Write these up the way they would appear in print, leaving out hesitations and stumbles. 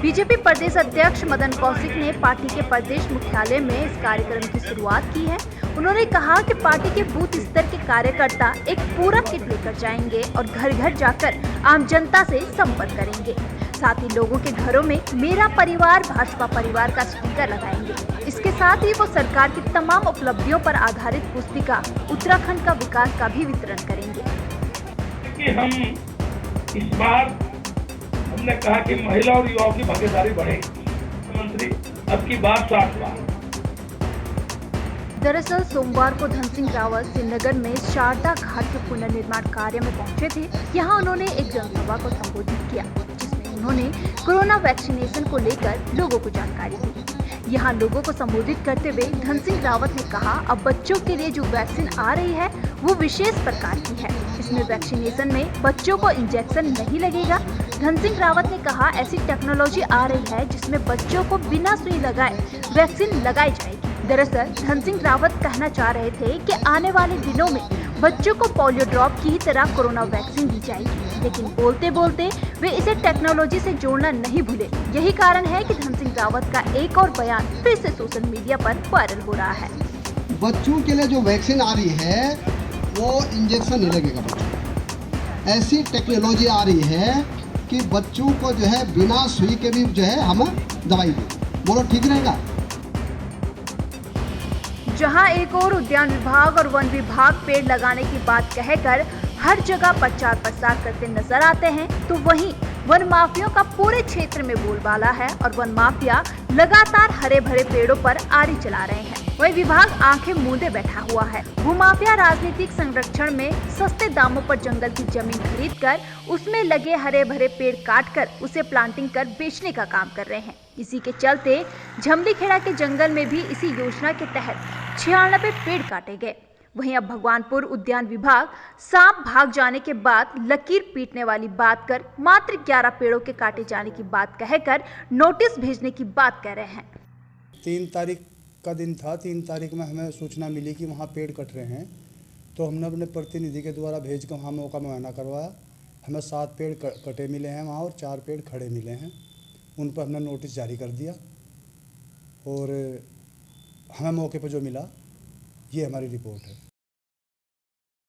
BJP प्रदेश अध्यक्ष मदन कौशिक ने party के प्रदेश मुख्यालय में इस कार्यक्रम की शुरुआत की है। उन्होंने कहा कि पार्टी के बूथ स्तर के कार्यकर्ता एक पूरा किट लेकर जाएंगे और घर घर जाकर आम जनता से संपर्क करेंगे। साथ ही लोगों के घरों में मेरा परिवार भाजपा परिवार का स्टिकर लगाएंगे। इसके साथ ही वो सरकार की तमाम उपलब्धियों पर आधारित पुस्तिका उत्तराखंड का विकास का भी वितरण करेंगे। कि हम इस बार हमने कहा कि महिला और युवाओं की भागीदारी बढ़ेगी। मुख्यमंत्री अब की बार 7 बार। दरअसल सोमवार को धन सिंह रावत श्रीनगर में शारदा घाट के पुनर्निर्माण कार्य में पहुंचे थे। यहां उन्होंने एक जनसभा को संबोधित किया, जिसमें उन्होंने कोरोना वैक्सीनेशन को लेकर लोगों को जानकारी दी। यहां लोगों को संबोधित करते हुए धन सिंह रावत ने कहा, अब बच्चों के लिए जो वैक्सीन आ रही है वो विशेष प्रकार की है। इसमें वैक्सीनेशन में बच्चों को इंजेक्शन नहीं लगेगा। धन सिंह रावत ने कहा, ऐसी टेक्नोलॉजी आ रही है जिसमें बच्चों को बिना सुई लगाए वैक्सीन लगाई जाएगी। दरअसल धन सिंह रावत कहना चाह रहे थे कि आने वाले दिनों में बच्चों को पोलियो ड्रॉप की ही तरह कोरोना वैक्सीन दी जाएगी, लेकिन बोलते बोलते वे इसे टेक्नोलॉजी से जोड़ना नहीं भूले। यही कारण है कि धन सिंह रावत का एक और बयान फिर से सोशल मीडिया पर वायरल हो रहा है। बच्चों के लिए जो वैक्सीन आ रही है वो इंजेक्शन नहीं लगेगा बच्चों को। ऐसी टेक्नोलॉजी आ रही है कि बच्चों को जो है बिना सुई के भी जो है हम दवाई दें। बोलो ठीक रहेगा? जहां एक और उद्यान विभाग और वन विभाग पेड़ लगाने की बात कहकर हर जगह प्रचार प्रसार करते नजर आते हैं, तो वहीं वन माफियाओं का पूरे क्षेत्र में बोलबाला है और वन माफिया लगातार हरे भरे पेड़ों पर आरी चला रहे हैं। वही विभाग आंखें मूंदे बैठा हुआ है। भूमाफिया राजनीतिक संरक्षण में सस्ते दामों पर जंगल की जमीन खरीदकर उसमें लगे हरे भरे पेड़ काटकर उसे प्लांटिंग कर बेचने का काम कर रहे हैं। इसी के चलते झमलीखेड़ा के जंगल में भी इसी योजना के तहत 96 पेड़ काटे गए। वहीं अब भगवानपुर उद्यान विभाग सांप भाग जाने के बाद लकीर पीटने वाली बात कर मात्र 11 पेड़ों के काटे जाने की बात कहकर नोटिस भेजने की बात कह रहे हैं। 3 तारीख का दिन था। 3 तारीख में हमें सूचना मिली कि वहाँ पेड़ कट रहे हैं, तो हमने अपने प्रतिनिधि के द्वारा भेज कर वहाँ मौका मुआयना करवाया। हमें 7 पेड़ कटे मिले हैं वहाँ और 4 पेड़ खड़े मिले हैं। उन पर हमने नोटिस जारी कर दिया और हमें मौके पर जो मिला ये हमारी रिपोर्ट है।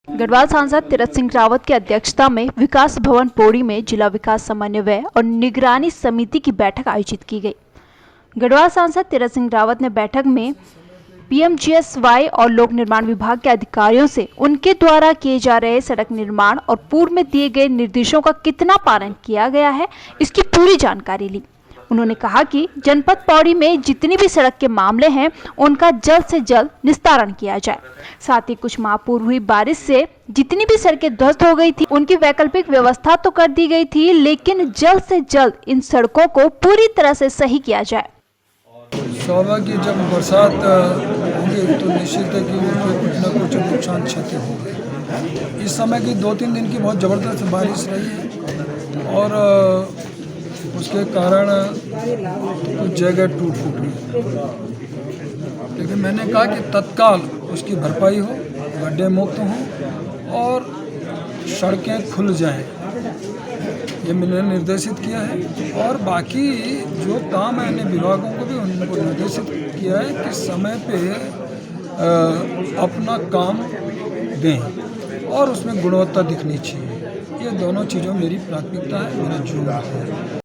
गढ़वाल सांसद तीरथ सिंह रावत की अध्यक्षता में विकास भवन पौड़ी में जिला विकास समन्वय और निगरानी समिति की बैठक आयोजित की गई। गढ़वाल सांसद तीरथ सिंह रावत ने बैठक में पीएमजीएसवाई और लोक निर्माण विभाग के अधिकारियों से उनके द्वारा किए जा रहे सड़क निर्माण और पूर्व में दिए गए निर्देशों का कितना पालन किया गया है, इसकी पूरी जानकारी ली। उन्होंने कहा कि जनपद पौड़ी में जितनी भी सड़क के मामले हैं उनका जल्द से जल्द निस्तारण किया जाए। साथ ही कुछ माह पूर्व हुई बारिश से जितनी भी सड़कें ध्वस्त हो गई थी उनकी वैकल्पिक व्यवस्था तो कर दी गई थी, लेकिन जल्द से जल्द इन सड़कों को पूरी तरह से सही किया जाए। स्वाभाविक की जब बरसात होगी तो निश्चित है कि कुछ न कुछ नुकसान क्षति होगी। इस समय की 2-3 दिन की बहुत ज़बरदस्त बारिश रही है और उसके कारण कुछ जगह टूट गई, लेकिन मैंने कहा कि तत्काल उसकी भरपाई हो, गड्ढे मुक्त हों और सड़कें खुल जाएं। ये मैंने निर्देशित किया है और बाकी जो काम है अन्य विभागों को भी उनको निर्देशित किया है कि समय पे अपना काम दें और उसमें गुणवत्ता दिखनी चाहिए। ये दोनों चीज़ों मेरी प्राथमिकता है, मेरा जोर है।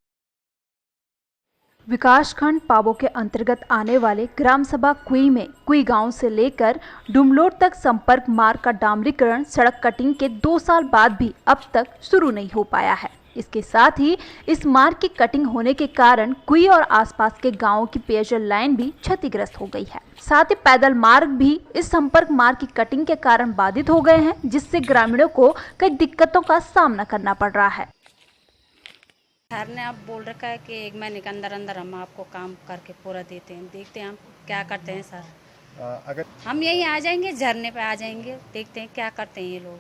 विकासखंड पाबो के अंतर्गत आने वाले ग्राम सभा कुई में कुई गांव से लेकर डुमलोड तक संपर्क मार्ग का डामरीकरण सड़क कटिंग के 2 साल बाद भी अब तक शुरू नहीं हो पाया है। इसके साथ ही इस मार्ग की कटिंग होने के कारण कुई और आसपास के गांवों की पेयजल लाइन भी क्षतिग्रस्त हो गई है। साथ ही पैदल मार्ग भी इस संपर्क मार्ग की कटिंग के कारण बाधित हो गए हैं, जिससे ग्रामीणों को कई दिक्कतों का सामना करना पड़ रहा है। सर ने अब बोल रखा है कि 1 महीने के अंदर अंदर हम आपको काम करके पूरा देते हैं। देखते हैं हम क्या करते हैं सर। अगर हम यहीं आ जाएंगे, झरने पे आ जाएंगे, देखते हैं क्या करते हैं ये लोग।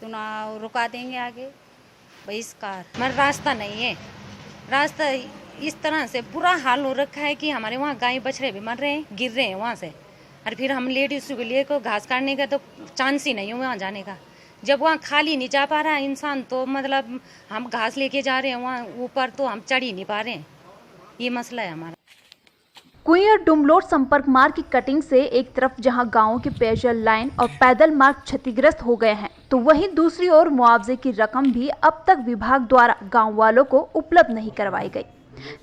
तो ना रुका देंगे आगे बहिष्कार। हमारा रास्ता नहीं है, रास्ता इस तरह से बुरा हाल हो रखा है कि हमारे वहाँ गाय बछड़े भी मर रहे हैं, गिर रहे हैं वहाँ से। और फिर हम लेडीज के लिए को घास काटने का तो चांस ही नहीं है वहाँ जाने का। जब वहाँ खाली नहीं जा पा रहा है इंसान, तो मतलब हम घास लेके जा रहे हैं वहाँ ऊपर, तो हम चढ़ ही नहीं पा रहे हैं। ये मसला है हमारा। कुई और डुमलोड संपर्क मार्ग की कटिंग से एक तरफ जहां गांवों की पेयजल लाइन और पैदल मार्ग क्षतिग्रस्त हो गए हैं, तो वहीं दूसरी ओर मुआवजे की रकम भी अब तक विभाग द्वारा गांव वालों को उपलब्ध नहीं करवाई गई,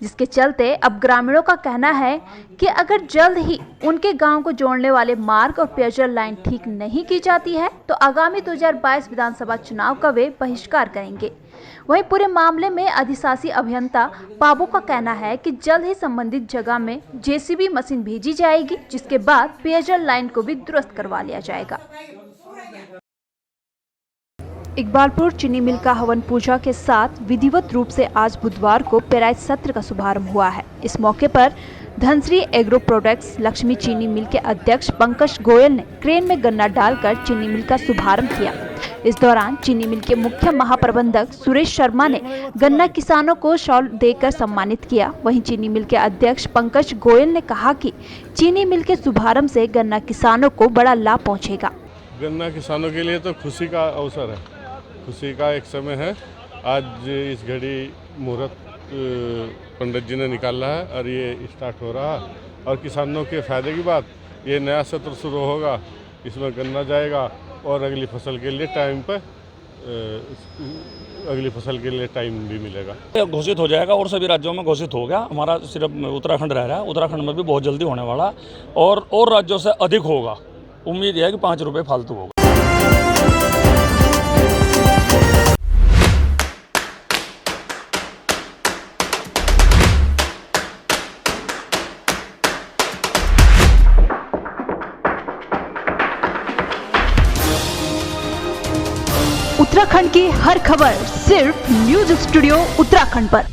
जिसके चलते अब ग्रामीणों का कहना है कि अगर जल्द ही उनके गांव को जोड़ने वाले मार्ग और पेयजल लाइन ठीक नहीं की जाती है तो आगामी 2022 विधानसभा चुनाव का वे बहिष्कार करेंगे। वहीं पूरे मामले में अधिशासी अभियंता पाबो का कहना है कि जल्द ही संबंधित जगह में जेसीबी मशीन भेजी जाएगी, जिसके बाद पेयजल लाइन को भी दुरुस्त करवा लिया जाएगा। इकबालपुर चीनी मिल का हवन पूजा के साथ विधिवत रूप से आज बुधवार को पेराई सत्र का शुभारंभ हुआ है। इस मौके पर धनश्री एग्रो प्रोडक्ट्स लक्ष्मी चीनी मिल के अध्यक्ष पंकज गोयल ने क्रेन में गन्ना डालकर चीनी मिल का शुभारंभ किया। इस दौरान चीनी मिल के मुख्य महाप्रबंधक सुरेश शर्मा ने गन्ना किसानों को शॉल देकर सम्मानित किया। वहीं चीनी मिल के अध्यक्ष पंकज गोयल ने कहा कि चीनी मिल के शुभारंभ से गन्ना किसानों को बड़ा लाभ पहुंचेगा। गन्ना किसानों के लिए तो खुशी का अवसर है, खुशी का एक समय है। आज इस घड़ी मुहूर्त पंडित जी ने निकाला है और ये स्टार्ट हो रहा है और किसानों के फायदे की बात, ये नया सत्र शुरू होगा, इसमें गन्ना जाएगा और अगली फसल के लिए टाइम पर अगली फसल के लिए टाइम भी मिलेगा। घोषित हो जाएगा और सभी राज्यों में घोषित हो गया। हमारा सिर्फ उत्तराखंड रह रहा है, उत्तराखंड में भी बहुत जल्दी होने वाला और राज्यों से अधिक होगा। उम्मीद है कि 5 रुपये फालतू होगा। उत्तराखंड की हर खबर सिर्फ न्यूज़ स्टूडियो उत्तराखंड पर।